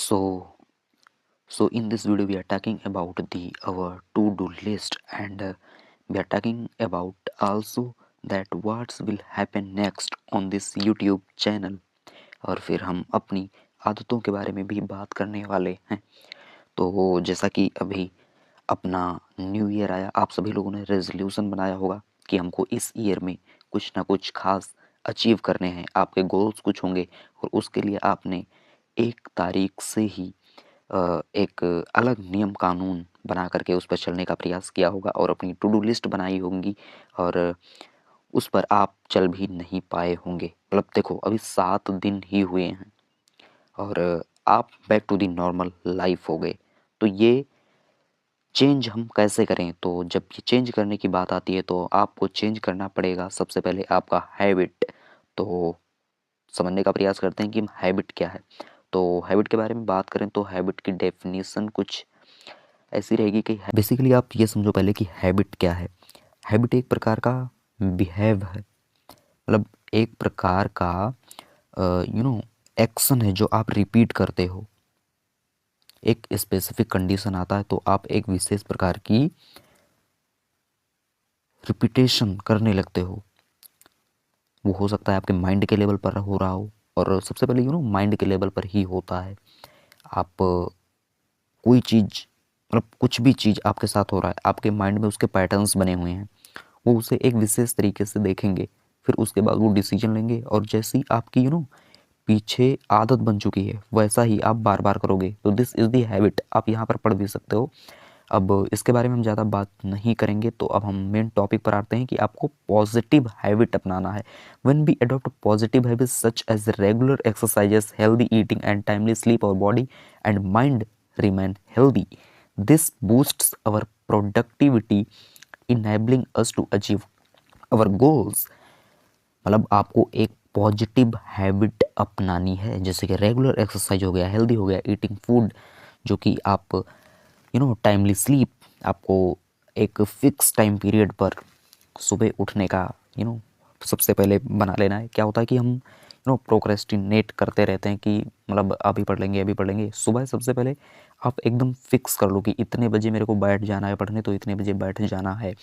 So, so in this video we are talking about the our to-do list and we are talking about also that what will happen next on this YouTube channel और फिर हम अपनी आदतों के बारे में भी बात करने वाले हैं। तो जैसा कि अभी अपना न्यू ईयर आया, आप सभी लोगों ने रेजोल्यूशन बनाया होगा कि हमको इस ईयर में कुछ ना कुछ खास अचीव करने हैं, आपके गोल्स कुछ होंगे और उसके लिए आपने 1 तारीख से ही एक अलग नियम कानून बना करके उस पर चलने का प्रयास किया होगा और अपनी टू डू लिस्ट बनाई होंगी और उस पर आप चल भी नहीं पाए होंगे। मतलब देखो अभी 7 दिन ही हुए हैं और आप back to the normal life हो गए। तो ये चेंज हम कैसे करें? तो जब ये चेंज करने की बात आती है तो आपको चेंज करना पड़ेगा सबसे पहले आपका हैबिट। तो समझने का प्रयास करते हैं कि हैबिट क्या है। तो हैबिट के बारे में बात करें तो हैबिट की डेफिनेशन कुछ ऐसी रहेगी कि बेसिकली आप ये समझो पहले कि हैबिट क्या है। हैबिट एक प्रकार का बिहेव है, मतलब एक प्रकार का एक्शन है जो आप रिपीट करते हो। एक स्पेसिफिक कंडीशन आता है तो आप एक विशेष प्रकार की रिपीटेशन करने लगते हो। वो हो सकता है आपके माइंड के लेवल पर हो रहा हो और सबसे पहले माइंड के लेवल पर ही होता है। आप कोई चीज़ मतलब कुछ भी चीज़ आपके साथ हो रहा है, आपके माइंड में उसके पैटर्न्स बने हुए हैं, वो उसे एक विशेष तरीके से देखेंगे, फिर उसके बाद वो डिसीजन लेंगे और जैसी आपकी पीछे आदत बन चुकी है वैसा ही आप बार बार करोगे। तो दिस इज़ दी हैबिट। आप यहाँ पर पढ़ भी सकते हो। अब इसके बारे में हम ज़्यादा बात नहीं करेंगे, तो अब हम मेन टॉपिक पर आते हैं कि आपको पॉजिटिव हैबिट अपनाना है। When we adopt positive habits such as regular exercises, healthy eating and timely sleep, our body and mind remain healthy. This boosts our productivity, enabling us to achieve our goals. मतलब आपको एक positive habit अपनानी है, जैसे कि regular exercise हो गया, healthy हो गया, ईटिंग फूड जो कि आप टाइमली स्लीप, आपको एक फिक्स टाइम पीरियड पर सुबह उठने का सबसे पहले बना लेना है। क्या होता है कि हम प्रोक्रेस्टिनेट करते रहते हैं कि मतलब अभी पढ़ लेंगे अभी पढ़ लेंगे। सुबह सबसे पहले आप एकदम फिक्स कर लो कि इतने बजे मेरे को बैठ जाना है पढ़ने, तो इतने बजे बैठ जाना है।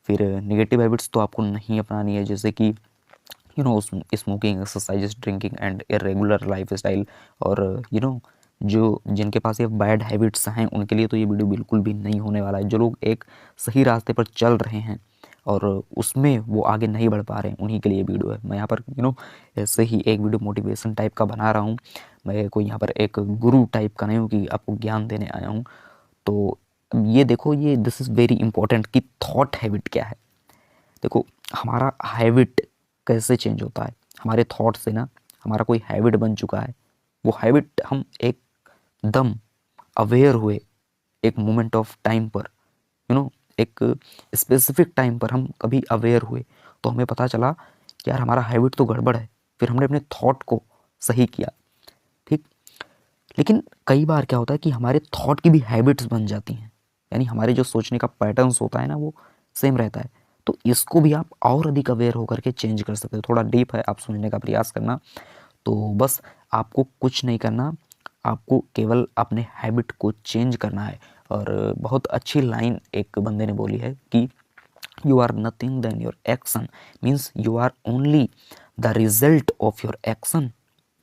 फिर नेगेटिव हैबिट्स तो आपको नहीं अपनानी है, जैसे कि smoking, exercises, drinking and irregular life style. और जो जिनके पास ये बैड हैबिट्स हैं उनके लिए तो ये वीडियो बिल्कुल भी नहीं होने वाला है। जो लोग एक सही रास्ते पर चल रहे हैं और उसमें वो आगे नहीं बढ़ पा रहे हैं, उन्हीं के लिए वीडियो है। मैं यहाँ पर ऐसे ही एक वीडियो मोटिवेशन टाइप का बना रहा हूँ। मैं कोई यहाँ पर एक गुरु टाइप का नहीं हूँ कि आपको ज्ञान देने आया हूँ। तो ये देखो, ये दिस इज़ वेरी इंपॉर्टेंट कि थॉट हैबिट क्या है। देखो हमारा हैबिट कैसे चेंज होता है, हमारे थॉट से ना। हमारा कोई हैबिट बन चुका है, वो हैबिट हम एकदम अवेयर हुए एक मोमेंट ऑफ टाइम पर, एक स्पेसिफिक टाइम पर हम कभी अवेयर हुए तो हमें पता चला कि यार हमारा हैबिट तो गड़बड़ है। फिर हमने अपने थॉट को सही किया, ठीक। लेकिन कई बार क्या होता है कि हमारे थॉट की भी हैबिट्स बन जाती हैं, यानी हमारे जो सोचने का पैटर्न्स होता है ना वो सेम रहता है। तो इसको भी आप और अधिक अवेयर होकर के चेंज कर सकते हो। थोड़ा डीप है, आप समझने का प्रयास करना। तो बस आपको कुछ नहीं करना, आपको केवल अपने हैबिट को चेंज करना है। और बहुत अच्छी लाइन एक बंदे ने बोली है कि you are nothing than your action, means you are only the result of your action.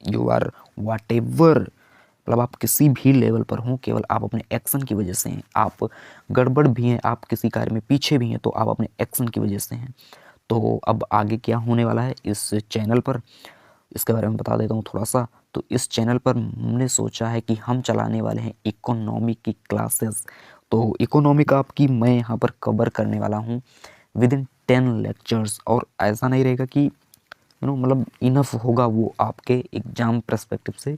You are whatever, मतलब आप किसी भी लेवल पर हों, केवल आप अपने एक्शन की वजह से हैं। आप गड़बड़ भी हैं, आप किसी कार्य में पीछे भी हैं, तो आप अपने एक्शन की वजह से हैं। तो अब आगे क्या होने वाला है इस चैनल पर, इसके बारे में बता देता हूँ थोड़ा सा। तो इस चैनल पर हमने सोचा है कि हम चलाने वाले हैं इकोनॉमी की क्लासेस। तो इकोनॉमी का आपकी मैं यहाँ पर कवर करने वाला हूँ विद इन 10 लेक्चर्स। और ऐसा नहीं रहेगा कि मतलब इनफ होगा वो आपके एग्जाम पर्सपेक्टिव से,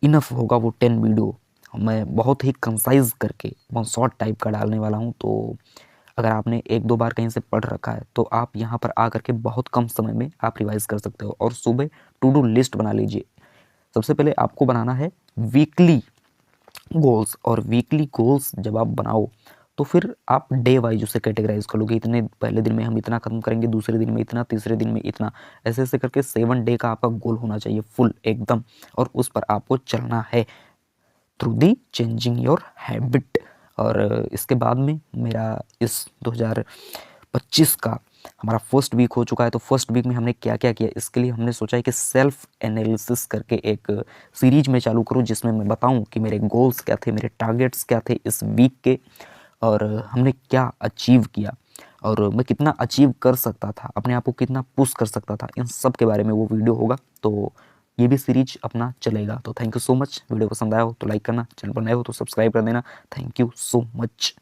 इनफ होगा वो 10 वीडियो। मैं बहुत ही कंसाइज करके बहुत शॉर्ट टाइप का डालने वाला हूँ। तो अगर आपने 1-2 बार कहीं से पढ़ रखा है तो आप यहाँ पर आ करके बहुत कम समय में आप रिवाइज कर सकते हो। और सुबह टू डू लिस्ट बना लीजिए। सबसे पहले आपको बनाना है वीकली गोल्स, और वीकली गोल्स जब आप बनाओ तो फिर आप डे वाइज उसे कैटेगराइज कर लोगे। इतने पहले दिन में हम इतना खत्म करेंगे, दूसरे दिन में इतना, तीसरे दिन में इतना, ऐसे ऐसे करके 7 डे का आपका गोल होना चाहिए फुल एकदम, और उस पर आपको चलना है। Through the changing your habit. और इसके बाद में मेरा इस 2025 का हमारा फर्स्ट वीक हो चुका है। तो फर्स्ट वीक में हमने क्या क्या किया, इसके लिए हमने सोचा है कि सेल्फ एनालिसिस करके एक सीरीज में चालू करूँ, जिसमें मैं बताऊं कि मेरे गोल्स क्या थे, मेरे टारगेट्स क्या थे इस वीक के, और हमने क्या अचीव किया, और मैं कितना अचीव कर सकता था, अपने आप को कितना पुश कर सकता था, इन सब के बारे में वो वीडियो होगा। तो ये भी सीरीज अपना चलेगा। तो thank you so much. Video पसंद आया हो तो लाइक करना, चैनल पर नए हो तो सब्सक्राइब कर देना। Thank you so much.